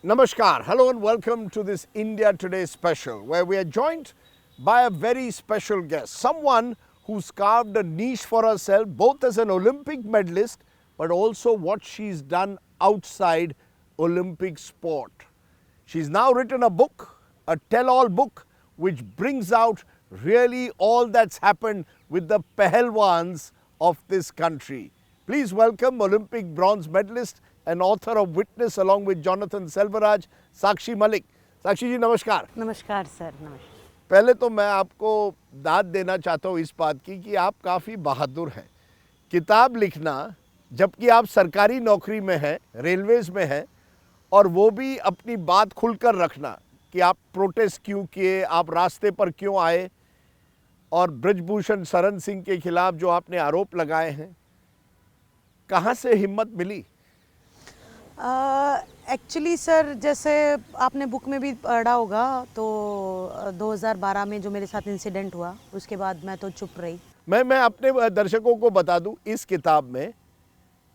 Namaskar, hello and welcome to this India Today special where we are joined by a very special guest, someone who's carved a niche for herself both as an Olympic medalist but also what she's done outside Olympic sport. She's now written a book, a tell-all book, which brings out really all that's happened with the Pahalwans of this country. Please welcome Olympic bronze medalist and author of Witness along with Jonathan Selvaraj, Sakshi Malik. साक्षी जी नमस्कार। नमस्कार sir. नमस्कार। पहले तो मैं आपको दाद देना चाहता हूँ इस बात की कि आप काफ़ी बहादुर हैं। किताब लिखना जबकि आप सरकारी नौकरी में हैं, रेलवेज़ में हैं, और वो भी अपनी बात खुलकर रखना कि आप प्रोटेस्ट क्यों किए, आप रास्ते पर क्यों आए, और ब्रजभूषण शरण सिंह के खिलाफ जो आपने आरोप लगाए हैं, कहाँ से हिम्मत मिली? एक्चुअली सर, जैसे आपने बुक में भी पढ़ा होगा तो 2012 में जो मेरे साथ इंसिडेंट हुआ उसके बाद मैं तो चुप रही। मैं अपने दर्शकों को बता दूं, इस किताब में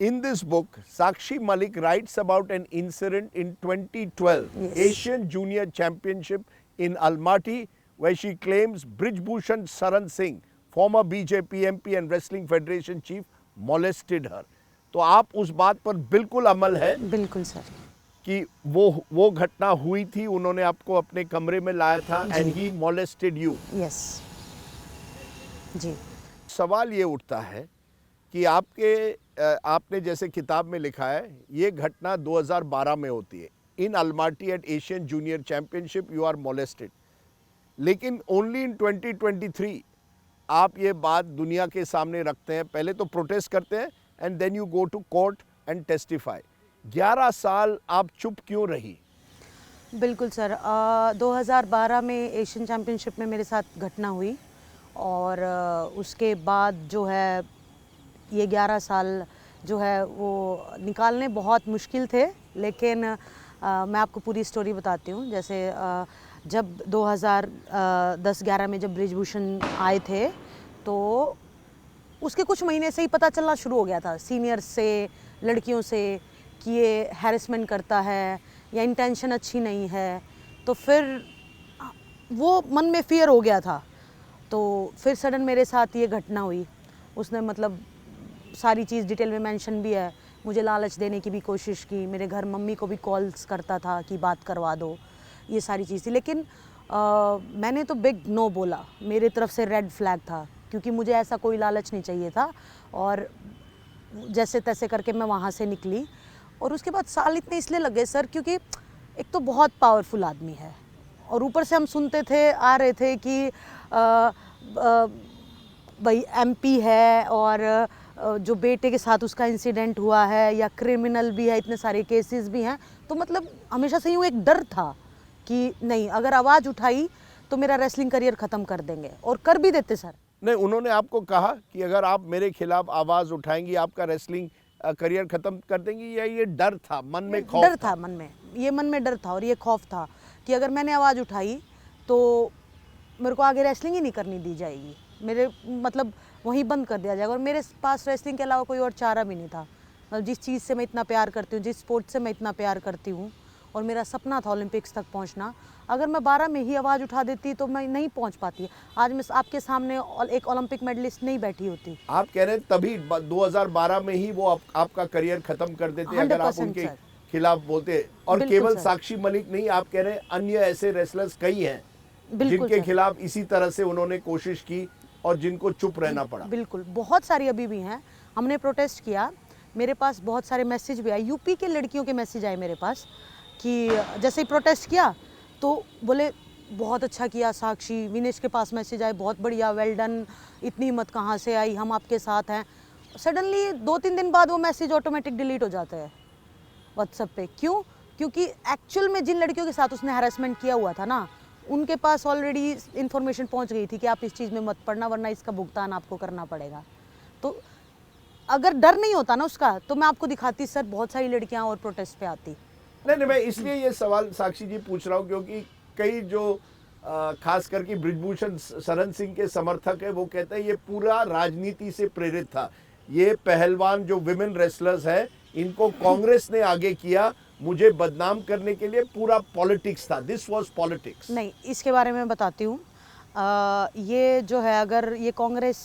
in this book Sakshi Malik writes about an incident in 2012 Asian junior championship in Almaty where she claims Brijbhushan Saran Singh, former BJP MP and Wrestling Federation chief, molested her. तो आप उस बात पर बिल्कुल अमल है? बिल्कुल सर। कि वो घटना हुई थी, उन्होंने आपको अपने कमरे में लाया था एंड ही मॉलेस्टेड यू। यस जी। सवाल ये उठता है कि आपने जैसे किताब में लिखा है, ये घटना 2012 में होती है। In Almaty at Asian junior championship you are molested, लेकिन ओनली इन 2023 आप ये बात दुनिया के सामने रखते हैं। पहले तो प्रोटेस्ट करते हैं and then you go to court and testify. 11 साल आप चुप क्यों रही? बिल्कुल सर, 2012 में एशियन चैम्पियनशिप में मेरे साथ घटना हुई और उसके बाद जो है ये 11 साल जो है वो निकालने बहुत मुश्किल थे। लेकिन मैं आपको पूरी स्टोरी बताती हूँ। जैसे जब 2010-11 में जब ब्रिजभूषण आए थे तो उसके कुछ महीने से ही पता चलना शुरू हो गया था सीनियर्स से, लड़कियों से, कि ये हैरेसमेंट करता है या इंटेंशन अच्छी नहीं है। तो फिर वो मन में फियर हो गया था। तो फिर सडन मेरे साथ ये घटना हुई। उसने मतलब सारी चीज़ डिटेल में मेंशन भी है, मुझे लालच देने की भी कोशिश की, मेरे घर मम्मी को भी कॉल्स करता था कि बात करवा दो, ये सारी चीज़ थी। लेकिन मैंने तो बिग नो बोला, मेरे तरफ से रेड फ्लैग था, क्योंकि मुझे ऐसा कोई लालच नहीं चाहिए था। और जैसे तैसे करके मैं वहाँ से निकली। और उसके बाद साल इतने इसलिए लग गए सर, क्योंकि एक तो बहुत पावरफुल आदमी है और ऊपर से हम सुनते थे, आ रहे थे कि भाई एमपी है और जो बेटे के साथ उसका इंसिडेंट हुआ है या क्रिमिनल भी है, इतने सारे केसेस भी हैं। तो मतलब हमेशा से यूँ एक डर था कि नहीं, अगर आवाज़ उठाई तो मेरा रेसलिंग करियर ख़त्म कर देंगे, और कर भी देते सर। नहीं, उन्होंने आपको कहा कि अगर आप मेरे खिलाफ आवाज़ उठाएंगी आपका रेसलिंग करियर ख़त्म कर देंगी, या ये डर था मन में? खौफ डर था मन में, ये मन में डर था और ये खौफ था कि अगर मैंने आवाज़ उठाई तो मेरे को आगे रेसलिंग ही नहीं करनी दी जाएगी, मेरे मतलब वहीं बंद कर दिया जाएगा। और मेरे पास रेसलिंग के अलावा कोई और चारा भी नहीं था। मतलब जिस चीज़ से मैं इतना प्यार करती हूँ, जिस स्पोर्ट से मैं इतना प्यार करती हूँ, और मेरा सपना था ओलंपिक्स तक पहुँचना, अगर मैं 12 में ही आवाज़ उठा देती तो मैं नहीं पहुँच पाती। आज मैं आपके सामने एक ओलंपिक मेडलिस्ट नहीं बैठी होती। आप कह रहे हैं तभी 2012 में ही वो आपका करियर खत्म कर देते अगर आप उनके खिलाफ बोलते। और केवल साक्षी मलिक नहीं, आप कह रहे हैं अन्य ऐसे रेसलर्स कई हैं जिनके खिलाफ इसी तरह से उन्होंने कोशिश की और जिनको चुप रहना पड़ा। बिल्कुल, बहुत सारी अभी भी हैं। हमने प्रोटेस्ट किया, मेरे पास बहुत सारे मैसेज भी आए, यूपी के लड़कियों के मैसेज आए मेरे पास कि जैसे ही प्रोटेस्ट किया तो बोले बहुत अच्छा किया साक्षी। विनेश के पास मैसेज आए, बहुत बढ़िया, वेल डन, इतनी हिम्मत कहाँ से आई, हम आपके साथ हैं। सडनली 2-3 दिन बाद वो मैसेज ऑटोमेटिक डिलीट हो जाता है व्हाट्सएप पे। क्यों? क्योंकि एक्चुअल में जिन लड़कियों के साथ उसने हैरेसमेंट किया हुआ था ना, उनके पास ऑलरेडी इन्फॉर्मेशन पहुंच गई थी कि आप इस चीज़ में मत पड़ना, वरना इसका भुगतान आपको करना पड़ेगा। तो अगर डर नहीं होता ना उसका, तो मैं आपको दिखाती सर, बहुत सारी लड़कियां और प्रोटेस्ट पे आती। नहीं, मैं इसलिए ये सवाल साक्षी जी पूछ रहा हूँ क्योंकि कई जो खास करके ब्रिजभूषण शरण सिंह के समर्थक है वो कहते हैं ये पूरा राजनीति से प्रेरित था। ये पहलवान जो विमेन रेसलर्स है इनको कांग्रेस ने आगे किया मुझे बदनाम करने के लिए पूरा पॉलिटिक्स था, दिस वाज पॉलिटिक्स। नहीं, इसके बारे में बताती हूँ। ये जो है, अगर ये कांग्रेस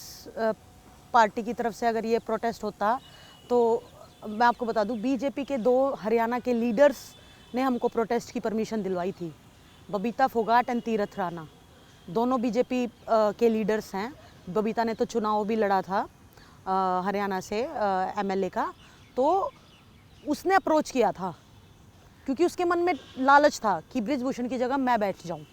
पार्टी की तरफ से अगर ये प्रोटेस्ट होता तो मैं आपको बता दूं, बीजेपी के 2 हरियाणा के लीडर्स ने हमको प्रोटेस्ट की परमिशन दिलवाई थी, बबीता फोगाट एंड तीरथ राणा। दोनों बीजेपी के लीडर्स हैं। बबीता ने तो चुनाव भी लड़ा था हरियाणा से एमएलए का, तो उसने अप्रोच किया था क्योंकि उसके मन में लालच था कि बृजभूषण की जगह मैं बैठ जाऊं।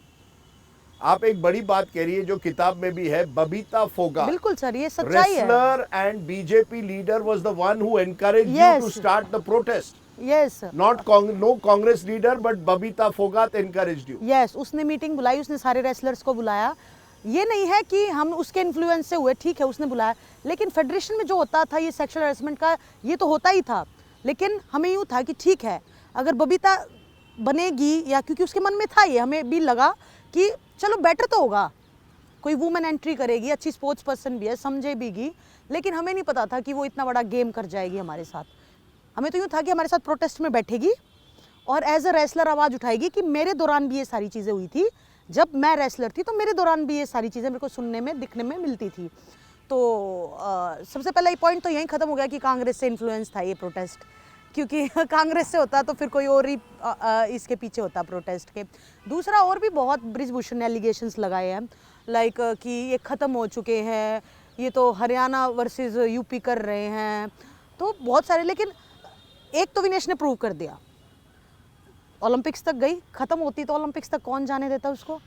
आप एक बड़ी बात कह रही है जो किताब में भी है, बबीता फोगाट। बिल्कुल सर, ये सच्चाई है। Wrestler and BJP leader was the one who encouraged you Yes. to start the protest. Yes No Congress leader, but Babita Phogat encouraged you. Yes, उसने मीटिंग बुलाई, उसने सारे रेसलर्स को बुलाया। ये नहीं है कि हम उसके इन्फ्लुएंस से हुए, ठीक है उसने बुलाया, लेकिन फेडरेशन में जो होता था ये सेक्सुअल हैरेसमेंट का, ये तो होता ही था। लेकिन हमें यूँ था कि ठीक है, अगर बबीता बनेगी, या क्योंकि उसके मन में था ये, हमें भी लगा कि चलो बेटर तो होगा, कोई वुमेन एंट्री करेगी, अच्छी स्पोर्ट्स पर्सन भी है, समझे बीगी। लेकिन हमें नहीं पता था कि वो इतना बड़ा गेम कर जाएगी हमारे साथ। हमें तो यूँ था कि हमारे साथ प्रोटेस्ट में बैठेगी और एज अ रेसलर आवाज़ उठाएगी कि मेरे दौरान भी ये सारी चीज़ें हुई थी, जब मैं रेसलर थी तो मेरे दौरान भी ये सारी चीज़ें मेरे को सुनने में, दिखने में मिलती थी। तो सबसे पहला ये पॉइंट तो यहीं ख़त्म हो गया कि कांग्रेस से इन्फ्लुएंस था ये प्रोटेस्ट, क्योंकि कांग्रेस से होता तो फिर कोई और ही इसके पीछे होता प्रोटेस्ट के। दूसरा, और भी बहुत बृजभूषण ने एलिगेशंस लगाए हैं, लाइक कि ये ख़त्म हो चुके हैं, ये तो हरियाणा वर्सेस यूपी कर रहे हैं, तो बहुत सारे। लेकिन एक तो विनेश ने प्रूव कर दिया, ओलंपिक्स तक गई, ख़त्म होती तो ओलंपिक्स तक कौन जाने देता उसको।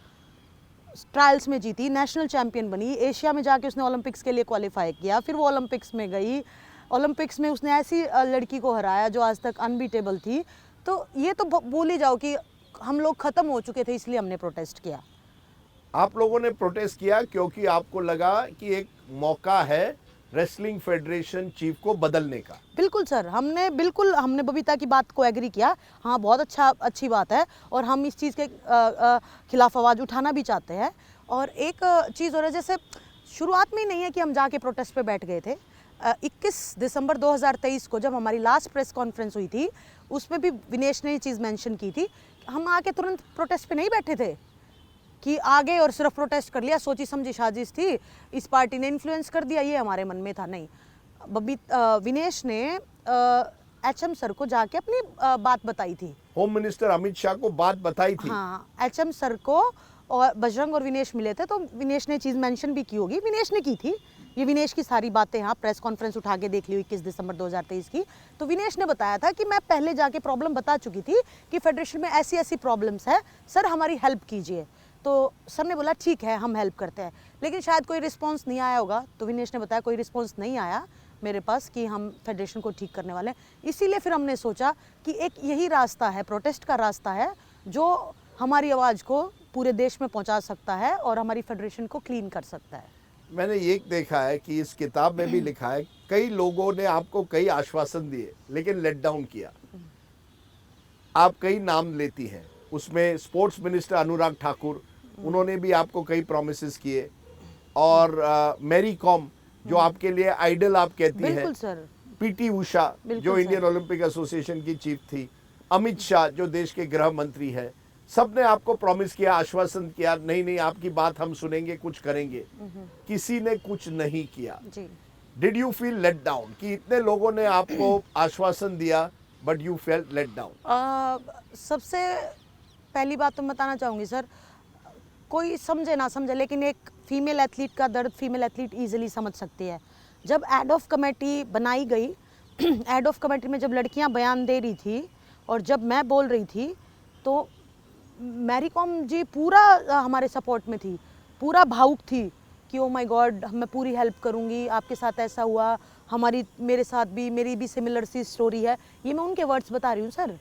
ट्रायल्स में जीती, नेशनल चैंपियन बनी, एशिया में जाके उसने ओलंपिक्स के लिए क्वालिफाई किया, फिर वो ओलंपिक्स में गई, ओलंपिक्स में उसने ऐसी लड़की को हराया जो आज तक अनबीटेबल थी। तो ये तो भूल ही जाओ कि हम लोग ख़त्म हो चुके थे, इसलिए हमने प्रोटेस्ट किया। आप लोगों ने प्रोटेस्ट किया क्योंकि आपको लगा कि एक मौका है रेसलिंग फेडरेशन चीफ को बदलने का। बिल्कुल सर, हमने बबीता की बात को एग्री किया, हाँ बहुत अच्छी बात है, और हम इस चीज़ के खिलाफ आवाज़ उठाना भी चाहते हैं। और एक चीज़ और है, जैसे शुरुआत में ही नहीं है कि हम जाके प्रोटेस्ट पे बैठ गए थे। 21 दिसंबर 2023 को जब हमारी लास्ट प्रेस कॉन्फ्रेंस हुई थी, उसमें भी विनेश ने ये चीज़ मेंशन की थी, हम आके तुरंत प्रोटेस्ट पे नहीं बैठे थे कि आ गए और सिर्फ प्रोटेस्ट कर लिया, सोची समझी साजिश थी, इस पार्टी ने इन्फ्लुएंस कर दिया, ये हमारे मन में था। नहीं, विनेश ने एचएम सर को जाके अपनी बात बताई थी, होम मिनिस्टर अमित शाह को बात बताई थी। हाँ, एचएम सर को, और बजरंग और विनेश मिले थे, तो विनेश ने चीज़ मेंशन भी की होगी, विनेश ने की थी, ये विनेश की सारी बातें, हाँ प्रेस कॉन्फ्रेंस उठा के देख ली 21 दिसंबर 2023 की, तो विनेश ने बताया था कि मैं पहले जाके प्रॉब्लम बता चुकी थी कि फेडरेशन में ऐसी ऐसी प्रॉब्लम्स है, सर हमारी हेल्प कीजिए। तो सर ने बोला ठीक है हम हेल्प करते हैं, लेकिन शायद कोई रिस्पांस नहीं आया होगा, तो विनेश ने बताया कोई रिस्पांस नहीं आया मेरे पास कि हम फेडरेशन को ठीक करने वाले हैं। इसीलिए फिर हमने सोचा कि एक यही रास्ता है, प्रोटेस्ट का रास्ता है, जो हमारी आवाज़ को पूरे देश में पहुंचा सकता है और हमारी फेडरेशन को क्लीन कर सकता है। मैंने ये देखा है कि इस किताब में भी लिखा है, कई लोगों ने आपको कई आश्वासन दिए लेकिन लेट डाउन किया। आप कई नाम लेती हैं, उसमें स्पोर्ट्स मिनिस्टर अनुराग ठाकुर, उन्होंने भी आपको कई प्रॉमिसेस किए, और मैरी कॉम जो आपके लिए आइडल आप कहती हैं, बिल्कुल सर, पीटी उषा जो इंडियन ओलंपिक एसोसिएशन की चीफ थी, अमित शाह जो देश के गृह मंत्री है, सबने आपको प्रॉमिस किया, आश्वासन किया, नहीं नहीं आपकी बात हम सुनेंगे, कुछ करेंगे। किसी ने कुछ नहीं किया। Did you feel let down कि इतने लोगों ने आपको आश्वासन दिया but you felt let down? सबसे पहली बात तो बताना चाहूँगी सर, कोई समझे ना समझे, लेकिन एक फीमेल एथलीट का दर्द फीमेल एथलीट इजीली समझ सकती है। जब एड ऑफ कमेटी बनाई गई, एड ऑफ कमेटी में जब लड़कियां बयान दे रही थी और जब मैं बोल रही थी, तो मैरी कॉम जी पूरा हमारे सपोर्ट में थी, पूरा भावुक थी कि ओ माय गॉड मैं पूरी हेल्प करूंगी, आपके साथ ऐसा हुआ, मेरे साथ भी, मेरी भी सिमिलर सी स्टोरी है, ये मैं उनके वर्ड्स बता रही हूँ सर।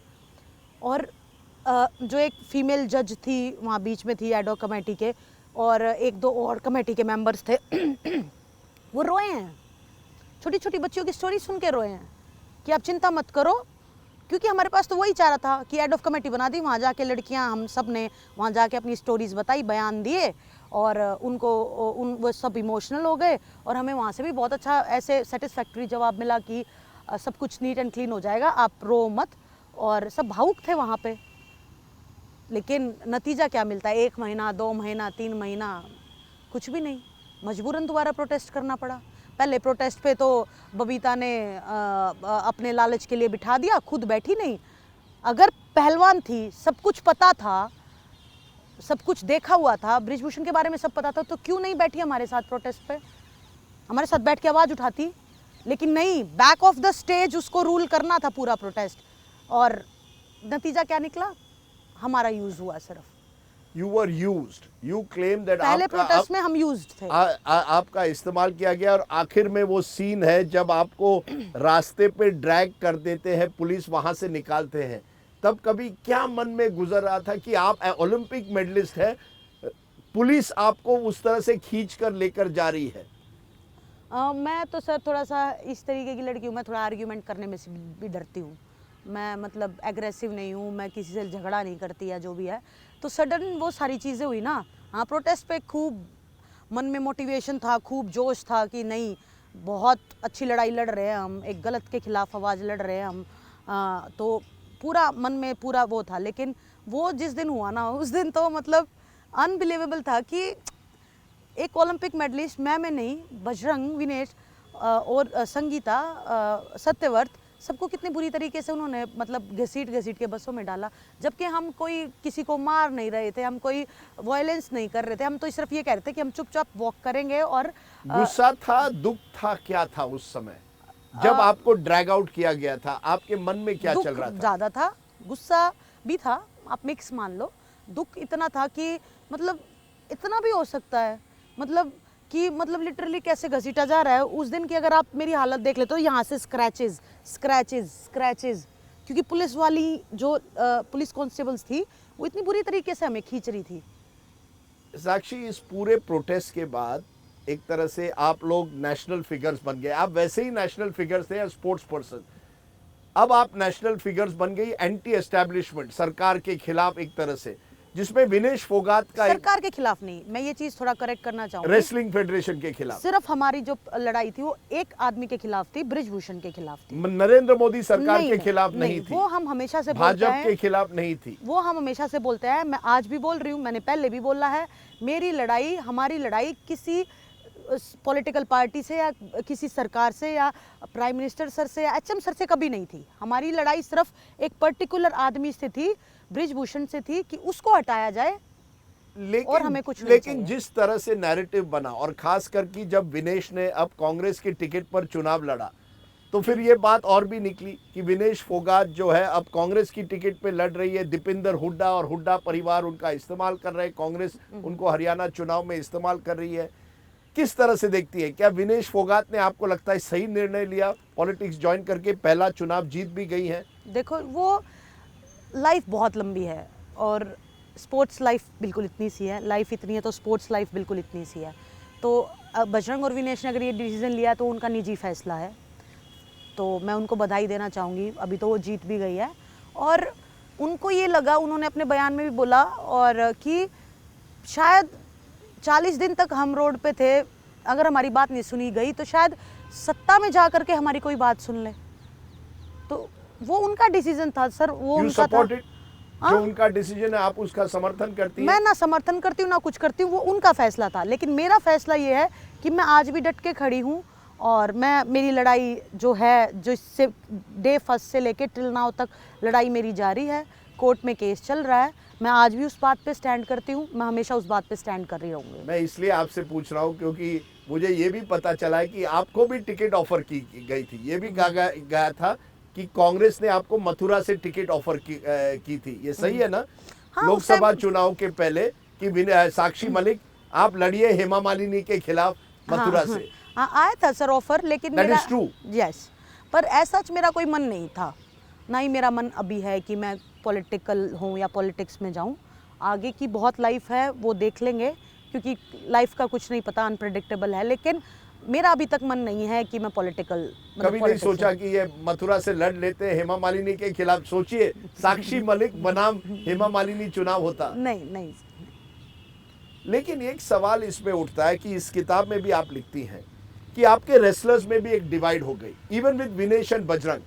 और जो एक फीमेल जज थी वहाँ बीच में थी एड ऑफ कमेटी के, और एक दो और कमेटी के मेंबर्स थे वो रोए हैं, छोटी छोटी बच्चियों की स्टोरी सुन के रोए हैं कि आप चिंता मत करो, क्योंकि हमारे पास तो वही चाह रहा था कि एड ऑफ कमेटी बना दी, वहाँ जाके लड़कियाँ, हम सब ने वहाँ जाके अपनी स्टोरीज़ बताई, बयान दिए, और वो सब इमोशनल हो गए, और हमें वहाँ से भी बहुत अच्छा ऐसे सेटिस्फैक्ट्री जवाब मिला कि सब कुछ नीट एंड क्लीन हो जाएगा, आप रो मत। और सब भावुक थे वहाँ पे। लेकिन नतीजा क्या मिलता है, 1 महीना, 2 महीना, 3 महीना, कुछ भी नहीं। मजबूरन दोबारा प्रोटेस्ट करना पड़ा। पहले प्रोटेस्ट पे तो बबीता ने अपने लालच के लिए बिठा दिया, खुद बैठी नहीं। अगर पहलवान थी, सब कुछ पता था, सब कुछ देखा हुआ था, बृजभूषण के बारे में सब पता था, तो क्यों नहीं बैठी हमारे साथ प्रोटेस्ट पे? हमारे साथ बैठ के आवाज़ उठाती। लेकिन नहीं, बैक ऑफ द स्टेज उसको रूल करना था पूरा प्रोटेस्ट। और नतीजा क्या निकला? हमारा यूज हुआ सिर्फ। You were used. You claim that पहले प्रोटेस्ट में हम यूज्ड थे। आपका इस्तेमाल किया गया। और आखिर में वो सीन है जब आपको रास्ते पे ड्रैग कर देते हैं, पुलिस वहां से निकालते हैं, तब कभी क्या मन में गुजर रहा था कि आप ओलंपिक मेडलिस्ट है, पुलिस आपको उस तरह से खींच कर लेकर जा रही है? मैं तो सर थोड़ा सा इस तरीके की लड़की हूँ, मैं थोड़ा आर्ग्यूमेंट करने में से भी डरती हूँ। मैं मतलब एग्रेसिव नहीं हूँ, मैं किसी से झगड़ा नहीं करती या जो भी है। तो सडन वो सारी चीज़ें हुई ना। हाँ, प्रोटेस्ट पे खूब मन में मोटिवेशन था, खूब जोश था कि नहीं, बहुत अच्छी लड़ाई लड़ रहे हैं हम, एक गलत के खिलाफ आवाज़ लड़ रहे हैं हम। तो पूरा मन में पूरा वो था। लेकिन वो जिस दिन हुआ ना, उस दिन तो मतलब अनबिलीवेबल था कि एक ओलंपिक मेडलिस्ट, मैं नहीं, बजरंग, विनेश और संगीता, सत्यव्रत, सबको कितने बुरी तरीके से उन्होंने मतलब घसीट के बसों में डाला। जबकि हम कोई किसी को मार नहीं रहे थे, हम कोई वायलेंस नहीं कर रहे थे, हम तो सिर्फ ये कह रहे थे कि हम चुपचाप वॉक करेंगे। और गुस्सा था, दुख था, क्या था उस समय जब आपको ड्रैग आउट किया गया था? आपके मन में क्या चल रहा था? ज़्यादा था, गुस्सा भी था, आप मिक्स मान लो। दुख इतना था कि मतलब इतना भी हो सकता है, मतलब कि मतलब लिटरली कैसे घसीटा जा रहा है। उस दिन की अगर आप मेरी हालत देख ले तो यहाँ से स्क्रैचेस स्क्रैचेस स्क्रैचेस, क्योंकि पुलिस वाली जो पुलिस कांस्टेबल्स थी वो इतनी बुरी तरीके से हमें खींच रही थी। साक्षी, इस पूरे प्रोटेस्ट के बाद एक तरह से आप लोग नेशनल फिगर्स बन गए। आप वैसे ही नेशनल फिगर्स थे, स्पोर्ट्स पर्सन। अब आप नेशनल फिगर्स बन गई एंटी एस्टैब्लिशमेंट, सरकार के खिलाफ एक तरह से, जिसमें विनेश फोगाट का सरकार के खिलाफ नहीं, मैं ये चीज थोड़ा करेक्ट करना चाहूंगी, रेसलिंग फेडरेशन के खिलाफ। सिर्फ हमारी जो लड़ाई थी वो एक आदमी के खिलाफ थी, बृजभूषण के खिलाफ थी। नरेंद्र मोदी सरकार के खिलाफ नहीं थी, वो हम हमेशा से बोलते भाजपा हैं, के खिलाफ नहीं थी। वो हम हमेशा से बोलते हैं। मैं आज भी बोल रही हूँ, मैंने पहले भी बोला है, मेरी लड़ाई, हमारी लड़ाई किसी पॉलिटिकल पार्टी से या किसी सरकार से या प्राइम मिनिस्टर सर से या एचएम सर से कभी नहीं थी। हमारी लड़ाई सिर्फ एक पर्टिकुलर आदमी से थी, बृजभूषण से थी, कि उसको हटाया जाए। और हमें कुछ नहीं लेकिन चाहिए। जिस तरह से नैरेटिव बना, और खास करके जब विनेश ने अब कांग्रेस की टिकट पर चुनाव लड़ा, तो फिर ये बात और भी निकली कि विनेश फोगाट जो है अब कांग्रेस की टिकट पे लड़ रही है। दीपिंदर हुड्डा और हुड्डा परिवार उनका इस्तेमाल कर रहे हैं, कांग्रेस उनको हरियाणा चुनाव में इस्तेमाल कर रही है। किस तरह से देखती है? क्या विनेश फोगाट ने, आपको लगता है, सही निर्णय लिया? पॉलिटिक्स ज्वाइन करके पहला चुनाव जीत भी गई है। देखो, वो लाइफ बहुत लंबी है और स्पोर्ट्स लाइफ बिल्कुल इतनी सी है। लाइफ इतनी है तो स्पोर्ट्स लाइफ बिल्कुल इतनी सी है। तो बजरंग और विनेश ने अगर ये डिसीजन लिया तो उनका निजी फैसला है, तो मैं उनको बधाई देना चाहूँगी। अभी तो वो जीत भी गई है और उनको ये लगा, उन्होंने अपने बयान में भी बोला, और कि शायद 40 दिन तक हम रोड पे थे, अगर हमारी बात नहीं सुनी गई तो शायद सत्ता में जा करके हमारी कोई बात सुन ले। तो वो उनका डिसीजन था सर, वो उनका था। जो उनका डिसीजन है, आप उसका समर्थन करती हैं? मैं ना समर्थन करती हूँ ना कुछ करती हूँ, वो उनका फैसला था। लेकिन मेरा फैसला ये है कि मैं आज भी डट के खड़ी हूँ और मैं, मेरी लड़ाई जो है, जो इससे डे फर्स्ट से लेके टिल नाउ तक लड़ाई मेरी जारी है। कोर्ट में केस चल रहा है, मैं आज भी उस बात पे स्टैंड करती हूँ, मैं हमेशा उस बात पे स्टैंड कर रही रहूँगी। मैं इसलिए आपसे पूछ रहा हूँ क्योंकि मुझे ये भी पता चला है कि आपको भी टिकट ऑफर की गई थी। ये भी कहा गया था कि कांग्रेस ने आपको मथुरा से टिकट ऑफर की थी। ये सही है ना? हाँ, लोकसभा चुनाव के पहले कि साक्षी मलिक, आप लड़िए हेमा मालिनी के खिलाफ मथुरा से। हाँ, आया था सर ऑफर, लेकिन That मेरा, is true. यस, पर ऐसा मेरा कोई मन नहीं था, ना ही मेरा मन अभी है कि मैं पॉलिटिकल हूँ या पॉलिटिक्स में जाऊँ। आगे की बहुत लाइफ है, वो देख लेंगे, क्योंकि लाइफ का कुछ नहीं पता, अनप्रेडिक्टेबल है। लेकिन मेरा अभी तक मन नहीं है कि मैं पॉलिटिकल, कभी नहीं सोचा कि ये मथुरा से लड़ लेते हैं हेमा मालिनी के खिलाफ? सोचिए, साक्षी मलिक बनाम हेमा मालिनी चुनाव होता। नहीं। लेकिन एक सवाल इसमें उठता है कि इस किताब में भी आप लिखती हैं कि आपके रेसलर्स में भी एक डिवाइड हो गई, even with Vinesh and Bajrang.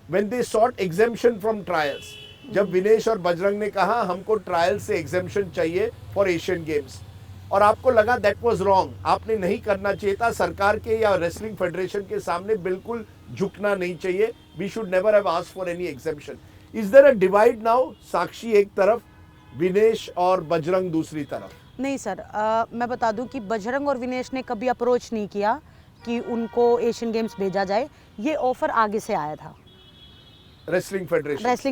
when they sought exemption from trials, जब विनेश और बजरंग ने कहा हमको ट्रायल से एग्जेम्पशन चाहिए फॉर एशियन गेम्स, और आपको लगा दैट वाज रॉन्ग, आपने नहीं करना चाहिए था, सरकार के या रेसलिंग फेडरेशन के सामने बिल्कुल झुकना नहीं चाहिए, we should never have asked for any exemption. Is there a divide now? Sakshi एक तरफ, विनेश और बजरंग दूसरी तरफ. नहीं सर, मैं बता दूं कि बजरंग और विनेश ने कभी अप्रोच नहीं किया कि उनको एशियन गेम्स भेजा जाए. ये ऑफर आगे से आया था, रेसलिंग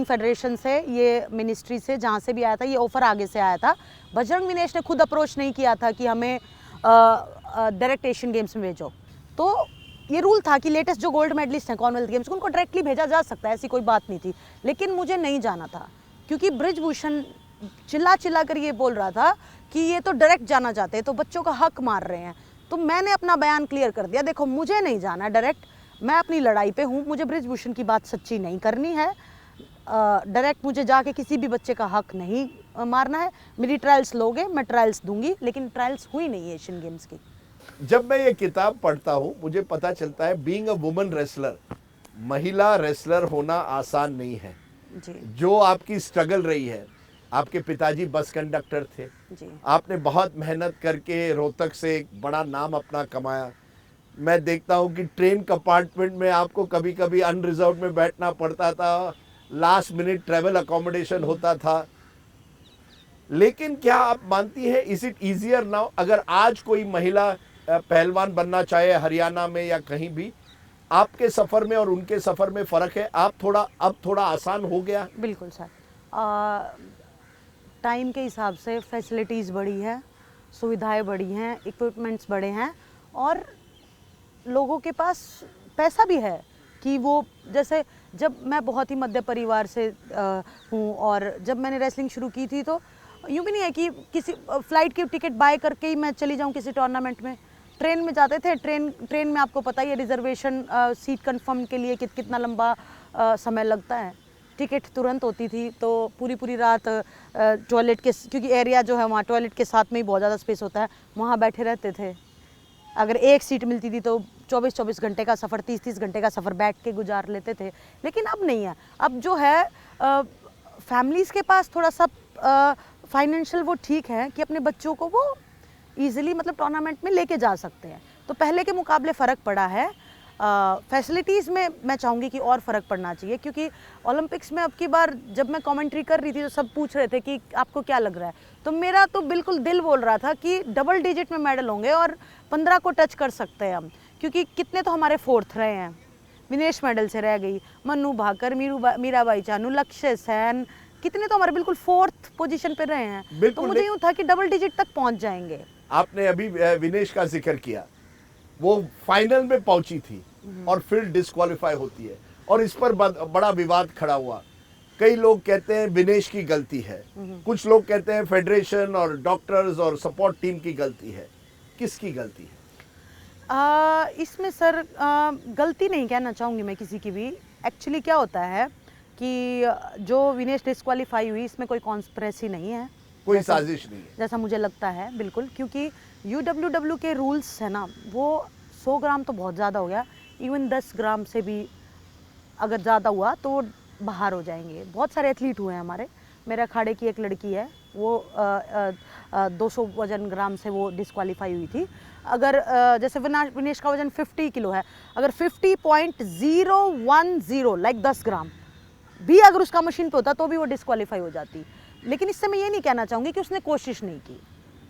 फेडरेशन से, ये मिनिस्ट्री से, जहाँ से भी आया था, ये ऑफर आगे से आया था. बजरंग विनेश ने खुद अप्रोच नहीं किया था कि हमें डायरेक्ट एशियन गेम्स में भेजो. तो ये रूल था कि लेटेस्ट जो गोल्ड मेडलिस्ट हैं कॉमनवेल्थ गेम्स, उनको डायरेक्टली भेजा जा सकता है, ऐसी कोई बात नहीं थी. लेकिन मुझे नहीं जाना था क्योंकि ब्रिजभूषण चिल्ला चिल्ला कर ये बोल रहा था कि ये तो डायरेक्ट जाना चाहते हैं, तो बच्चों का हक मार रहे हैं. तो मैंने अपना बयान क्लियर कर दिया, देखो मुझे नहीं जाना डायरेक्ट, मैं अपनी लड़ाई पे हूँ, मुझे ब्रिजभूषण की बात सच्ची नहीं करनी है. डायरेक्ट मुझे जाके किसी भी बच्चे का हक नहीं मारना है. मेरी ट्रायल्स लोगे, मैं ट्रायल्स दूंगी, लेकिन ट्रायल्स हुई नहीं एशियन गेम्स की. जब मैं ये किताब पढ़ता हूँ मुझे पता चलता है बीइंग अ वुमन रेसलर, महिला रेसलर होना आसान नहीं है. जी जो आपकी स्ट्रगल रही है, आपके पिताजी बस कंडक्टर थे, जी आपने बहुत मेहनत करके रोहतक से एक बड़ा नाम अपना कमाया. मैं देखता हूँ कि ट्रेन कंपार्टमेंट में आपको कभी कभी अनरिजर्व में बैठना पड़ता था, लास्ट मिनट ट्रेवल अकोमोडेशन होता था. लेकिन क्या आप मानती है, इज इट इजियर नाउ? अगर आज कोई महिला पहलवान बनना चाहे हरियाणा में या कहीं भी, आपके सफ़र में और उनके सफ़र में फ़र्क है? अब थोड़ा आसान हो गया? बिल्कुल सर, टाइम के हिसाब से फैसिलिटीज़ बढ़ी है, सुविधाएं बढ़ी हैं, इक्विपमेंट्स बढ़े हैं, और लोगों के पास पैसा भी है कि वो, जैसे जब मैं बहुत ही मध्य परिवार से हूँ, और जब मैंने रेसलिंग शुरू की थी तो यूँ भी नहीं है कि किसी फ़्लाइट की टिकट बाय करके ही मैं चली जाऊँ किसी टूर्नामेंट में. ट्रेन में जाते थे, ट्रेन में आपको पता ही है रिजर्वेशन सीट कंफर्म के लिए कितना लंबा समय लगता है. टिकट तुरंत होती थी, तो पूरी रात टॉयलेट के, क्योंकि एरिया जो है वहाँ टॉयलेट के साथ में ही बहुत ज़्यादा स्पेस होता है, वहाँ बैठे रहते थे. अगर एक सीट मिलती थी तो 24 घंटे का सफ़र, 30 घंटे का सफ़र बैठ के गुजार लेते थे. लेकिन अब नहीं है. अब जो है फैमिलीज़ के पास थोड़ा सा फाइनेंशियल वो ठीक है कि अपने बच्चों को वो ईजिली मतलब टूर्नामेंट में लेके जा सकते हैं. तो पहले के मुकाबले फ़र्क पड़ा है. फैसिलिटीज़ में मैं चाहूँगी कि और फ़र्क पड़ना चाहिए, क्योंकि ओलंपिक्स में अब की बार जब मैं कमेंट्री कर रही थी तो सब पूछ रहे थे कि आपको क्या लग रहा है, तो मेरा तो बिल्कुल दिल बोल रहा था कि डबल डिजिट में मेडल होंगे और 15 को टच कर सकते हैं हम, क्योंकि कितने तो हमारे फोर्थ रहे हैं. विनेश मेडल से रह गई, मन्नू भाकर, मीराबाई चानू, लक्ष्य सेन, कितने तो हमारे बिल्कुल फोर्थ पोजीशन पे रहे हैं. तो मुझे यूँ था कि डबल डिजिट तक पहुँच जाएंगे. आपने अभी विनेश का जिक्र किया, वो फाइनल में पहुंची थी और फिर डिस्क्वालीफाई होती है, और इस पर बड़ा विवाद खड़ा हुआ. कई लोग कहते हैं विनेश की गलती है, कुछ लोग कहते हैं फेडरेशन और डॉक्टर्स और सपोर्ट टीम की गलती है. किसकी गलती है? इसमें सर गलती नहीं कहना चाहूँगी मैं किसी की भी. एक्चुअली क्या होता है कि जो विनेश डिस्क्वालीफाई हुई, इसमें कोई कॉन्स्पिरेसी नहीं है, कोई साजिश नहीं है, जैसा मुझे लगता है. बिल्कुल, क्योंकि UWW के रूल्स है ना, वो 100 ग्राम तो बहुत ज़्यादा हो गया, इवन 10 ग्राम से भी अगर ज़्यादा हुआ तो वो बाहर हो जाएंगे. बहुत सारे एथलीट हुए हैं हमारे. मेरे अखाड़े की एक लड़की है, वो 200 वजन ग्राम से वो डिस्क्वालीफाई हुई थी. अगर जैसे विनेश का वजन 50 किलो है, अगर 50.010 लाइक 10 ग्राम भी अगर उसका मशीन पे होता तो भी वो डिस्क्वालीफाई हो जाती. लेकिन इससे मैं ये नहीं कहना चाहूँगी कि उसने कोशिश नहीं की.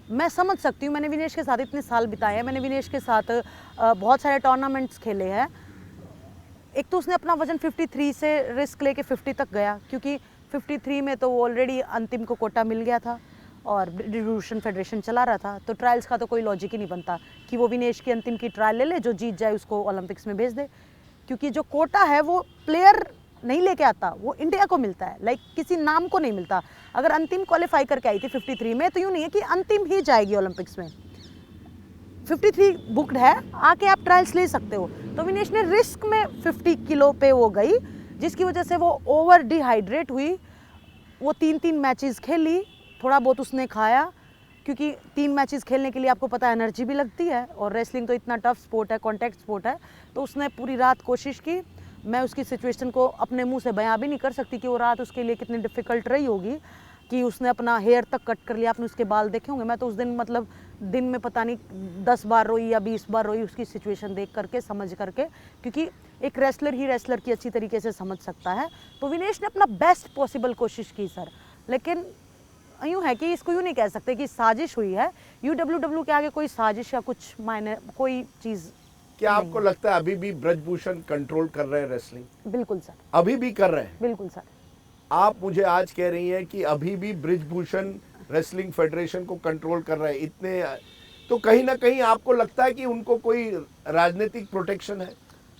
मैं समझ सकती हूँ, मैंने विनेश के साथ इतने साल बिताए हैं, मैंने विनेश के साथ बहुत सारे टूर्नामेंट्स खेले हैं. एक तो उसने अपना वजन 53 से रिस्क लेके 50 तक गया, क्योंकि 53 में तो वो ऑलरेडी अंतिम को कोटा मिल गया था और ब्रिजभूषण फेडरेशन चला रहा था. तो ट्रायल्स का तो कोई लॉजिक ही नहीं बनता कि वो विनेश की अंतिम की ट्रायल ले ले, जो जीत जाए उसको ओलंपिक्स में भेज दे. क्योंकि जो कोटा है वो प्लेयर नहीं लेके आता, वो इंडिया को मिलता है, लाइक किसी नाम को नहीं मिलता. अगर अंतिम क्वालिफाई करके आई थी 53 में, तो यूँ नहीं है कि अंतिम ही जाएगी ओलंपिक्स में. 53 बुकड है, आके आप ट्रायल्स ले सकते हो. तो विनेश ने रिस्क में 50 किलो पे वो गई, जिसकी वजह से वो ओवर डिहाइड्रेट हुई. वो 3 मैचेस खेली, थोड़ा बहुत उसने खाया, क्योंकि 3 मैचेस खेलने के लिए आपको पता है एनर्जी भी लगती है, और रेसलिंग तो इतना टफ स्पोर्ट है, कॉन्टैक्ट स्पोर्ट है. तो उसने पूरी रात कोशिश की, मैं उसकी सिचुएशन को अपने मुंह से बयां भी नहीं कर सकती कि वो रात उसके लिए कितनी डिफ़िकल्ट रही होगी, कि उसने अपना हेयर तक कट कर लिया, आपने उसके बाल देखे होंगे। मैं तो उस दिन मतलब दिन में पता नहीं 10 बार रोई या 20 बार रोई उसकी सिचुएशन देख करके, समझ करके, क्योंकि एक रेसलर ही रेसलर की अच्छी तरीके से समझ सकता है। तो विनेश ने अपना बेस्ट पॉसिबल कोशिश की सर, लेकिन यूँ है कि इसको यूँ नहीं कह सकते कि साजिश हुई है। UWW के आगे कोई साजिश या कुछ मायने कोई चीज़ क्या आपको लगता है अभी भी ब्रजभूषण कंट्रोल कर रहे हैं रेसलिंग? बिल्कुल सर, अभी भी कर रहे हैं? बिल्कुल सर। आप मुझे आज कह रही हैं कि अभी भी ब्रजभूषण रेसलिंग फेडरेशन को कंट्रोल कर रहे हैं इतने, तो कहीं ना कहीं आपको लगता है कि उनको कोई राजनीतिक प्रोटेक्शन है?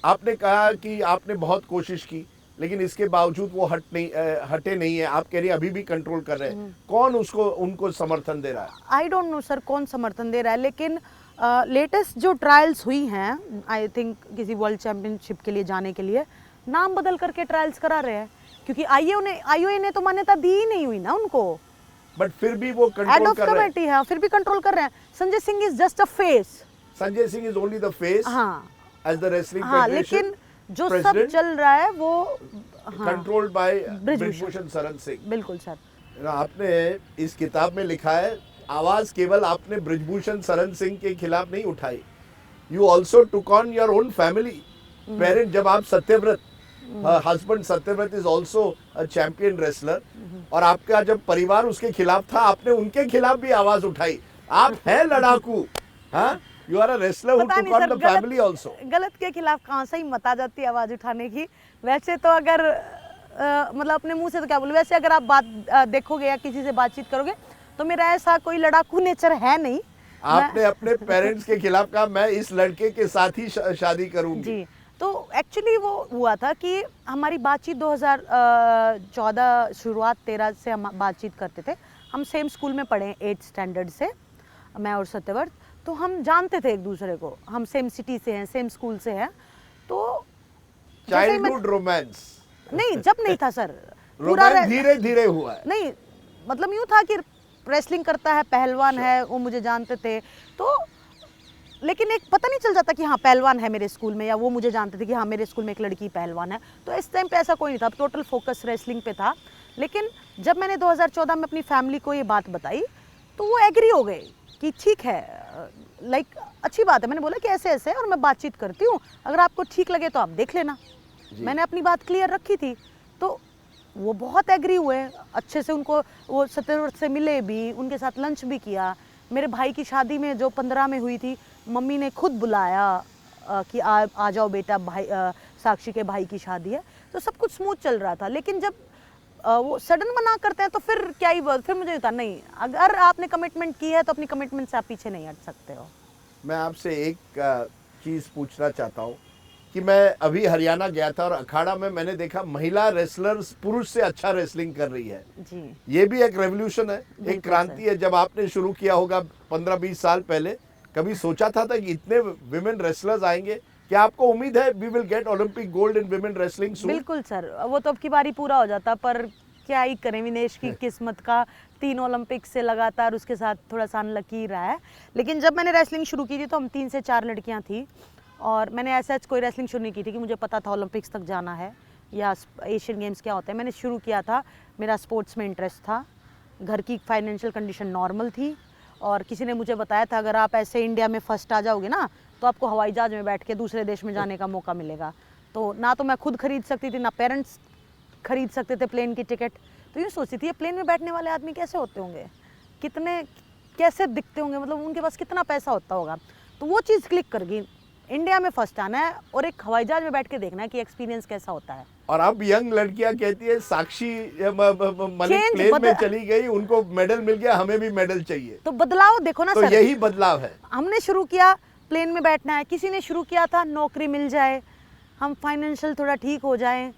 आपने कहा कि आपने बहुत कोशिश की, लेकिन इसके बावजूद वो हटे नहीं है। आप कह रही हैं अभी भी कंट्रोल कर रहे हैं। कौन उनको समर्थन दे रहा है? आई डोंट नो सर कौन समर्थन दे रहा है, लेकिन लेटेस्ट जो ट्रायल्स हुई हैं, आई थिंक किसी वर्ल्ड चैंपियनशिप के लिए जाने के लिए नाम बदल करके ट्रायल्स करा रहे हैं, क्योंकि आईओए ने तो मान्यता दी ही नहीं हुई ना उनको। बट फिर भी वो हेड कंट्रोल ऑफ कर रहे हैं। कमेटी है, फिर भी कंट्रोल कर रहे हैं। Sanjay Singh is just a face. Sanjay Singh is only the face हाँ एज द रेसलिंग हाँ, फेडरेशन, लेकिन जो सब चल रहा है वो कंट्रोल्ड बाय ब्रिजभूषण। ब्रजभूषण शरण सिंह। बिल्कुल सर। आपने इस किताब में लिखा है, आवाज केवल आपने ब्रजभूषण शरण सिंह के खिलाफ नहीं उठाई, you also took on your own family parent. जब आप Satyawart, husband Satyawart is also a champion wrestler, और आपका जब परिवार उसके खिलाफ था, आपने उनके खिलाफ भी आवाज उठाई। आप हैं लड़ाकू, हाँ, you are a wrestler who पता टुक नहीं on sir, the family also. गलत के खिलाफ कहाँ से हिम्मत आ जाती है आवाज उठाने की। वैसे तो अगर मतलब अपने मुंह से तो क्या बोलूं, वैसे अगर आप बात देखोगे या किसी से बातचीत करोगे तो मेरा ऐसा कोई लड़ाकू नेचर है नहीं। आपने अपने पेरेंट्स के खिलाफ कहा मैं इस लड़के के साथ ही शादी करूंगी। जी, तो एक्चुअली वो हुआ था कि हमारी बातचीत 2014 शुरुआत 13 से हम बातचीत करते थे। हम सेम स्कूल में पढ़े 8th स्टैंडर्ड से, मैं और सत्यव्रत, तो हम जानते थे एक दूसरे को, हम सेम सिटी से हैं, सेम स्कूल से हैं। तो चाइल्डहुड रोमांस नहीं, जब नहीं था सर, रोमांस धीरे धीरे हुआ है। नहीं, मतलब यूँ था कि रेसलिंग करता है, पहलवान है, वो मुझे जानते थे, तो लेकिन एक पता नहीं चल जाता कि हाँ पहलवान है मेरे स्कूल में, या वो मुझे जानते थे कि हाँ मेरे स्कूल में एक लड़की पहलवान है। तो इस टाइम पे ऐसा कोई नहीं था, टोटल फोकस रेसलिंग पे था। लेकिन जब मैंने 2014 में अपनी फैमिली को ये बात बताई तो वो एग्री हो गए कि ठीक है, लाइक अच्छी बात है। मैंने बोला कि ऐसे ऐसे, और मैं बातचीत करती हूँ, अगर आपको ठीक लगे तो आप देख लेना। मैंने अपनी बात क्लियर रखी थी, तो वो बहुत एग्री हुए अच्छे से। उनको वो सत्यव्रत से मिले भी, उनके साथ लंच भी किया। मेरे भाई की शादी में जो 15 में हुई थी, मम्मी ने खुद बुलाया कि आ जाओ बेटा, भाई साक्षी के भाई की शादी है। तो सब कुछ स्मूथ चल रहा था। लेकिन जब वो सडन मना करते हैं तो फिर क्या ही बात, फिर मुझे था नहीं, अगर आपने कमिटमेंट की है तो अपनी कमिटमेंट से आप पीछे नहीं हट सकते हो। मैं आपसे एक चीज पूछना चाहता हूँ कि मैं अभी हरियाणा गया था और अखाड़ा में मैंने देखा महिला रेसलर्स पुरुष से अच्छा रेसलिंग कर रही है जी। ये भी एक रेवोल्यूशन है, एक क्रांति है। जब आपने शुरू किया होगा 15-20 साल पहले, कभी सोचा था कि इतने विमेन रेसलर्स आएंगे? क्या आपको उम्मीद है we will get Olympic gold in women wrestling soon? बिल्कुल सर, वो तो अब की बारी पूरा हो जाता, पर क्या ही करें, विनेश की किस्मत का 3 ओलंपिक से लगातार उसके साथ थोड़ा सा अनलकी रहा है। लेकिन जब मैंने रेसलिंग शुरू की थी तो हम 3 से 4 लड़कियां थी, और मैंने ऐसा कोई रेसलिंग शुरू नहीं की थी कि मुझे पता था ओलंपिक्स तक जाना है या एशियन गेम्स क्या होता है। मैंने शुरू किया था, मेरा स्पोर्ट्स में इंटरेस्ट था, घर की फाइनेंशियल कंडीशन नॉर्मल थी, और किसी ने मुझे बताया था अगर आप ऐसे इंडिया में फर्स्ट आ जाओगे ना तो आपको हवाई जहाज में बैठ के दूसरे देश में जाने का मौका मिलेगा। तो ना तो मैं खुद खरीद सकती थी, ना पेरेंट्स खरीद सकते थे प्लेन की टिकट। तो यूँ सोचती थी ये प्लेन में बैठने वाले आदमी कैसे होते होंगे, कितने कैसे दिखते होंगे, मतलब उनके पास कितना पैसा होता होगा। तो वो चीज़ क्लिक कर गई, इंडिया में फर्स्ट आना है और एक हवाई जहाज में बैठ के देखना है कि एक्सपीरियंस कैसा होता है। और अब यंग लड़कियां कहती है साक्षी मलिक प्लेन में चली गई, उनको मेडल मिल गया, हमें भी मेडल चाहिए। तो बदलाव देखो ना तो सर, यही बदलाव है। हमने शुरू किया प्लेन में बैठना है, किसी ने शुरू किया था नौकरी मिल जाए, हम फाइनेंशियल थोड़ा ठीक हो जाएं।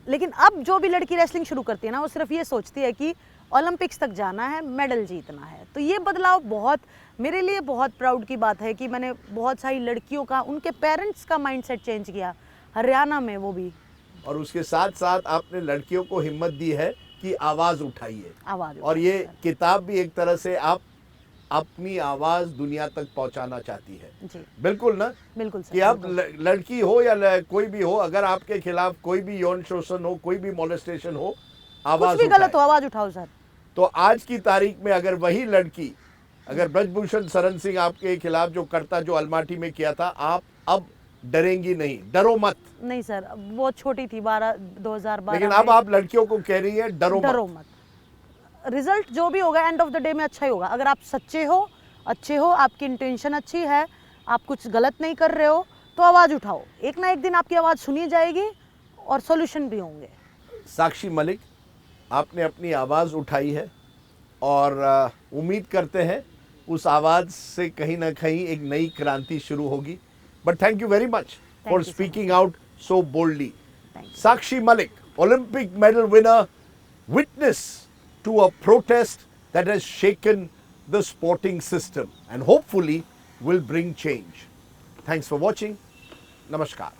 लेकिन अब जो भी लड़की रेसलिंग शुरू करती है ना, वो सिर्फ ये सोचती है कि ओलंपिक्स तक जाना है, मेडल जीतना है। तो ये बदलाव बहुत मेरे लिए बहुत प्राउड की बात है कि मैंने बहुत सारी लड़कियों का, उनके पेरेंट्स का माइंडसेट चेंज किया, हरियाणा में वो भी। और उसके साथ साथ आपने लड़कियों को हिम्मत दी है कि आवाज उठाइए। आवाज और ये किताब भी एक तरह से आप अपनी आवाज दुनिया तक पहुंचाना चाहती है। जी बिल्कुल ना, बिल्कुल सर कि आप बिल्कुल। लड़की हो या कोई भी हो, अगर आपके खिलाफ कोई भी यौन शोषण हो, कोई भी मोलेस्टेशन हो, कुछ आवाज भी गलत हो उठाए। आवाज उठाओ सर। तो आज की तारीख में अगर वही लड़की, अगर ब्रजभूषण शरण सिंह आपके खिलाफ जो करता, जो अलमाटी में किया था, आप अब डरेंगी नहीं, डरो मत। नहीं सर बहुत छोटी थी 2012 लेकिन में। अब आप लड़कियों को कह रही है डरो डरो मत। मत। रिजल्ट जो भी होगा एंड ऑफ द डे में अच्छा ही होगा। अगर आप सच्चे हो, अच्छे हो, आपकी इंटेंशन अच्छी है, आप कुछ गलत नहीं कर रहे हो, तो आवाज़ उठाओ। एक ना एक दिन आपकी आवाज़ सुनी जाएगी और सॉल्यूशन भी होंगे। साक्षी मलिक, आपने अपनी आवाज़ उठाई है और उम्मीद करते हैं उस आवाज़ से कहीं ना कहीं एक नई क्रांति शुरू होगी। But thank you very much for you so speaking out so boldly. Thank you. Sakshi Malik, Olympic medal winner, witness to a protest that has shaken the sporting system and hopefully will bring change. Thanks for watching. Namaskar.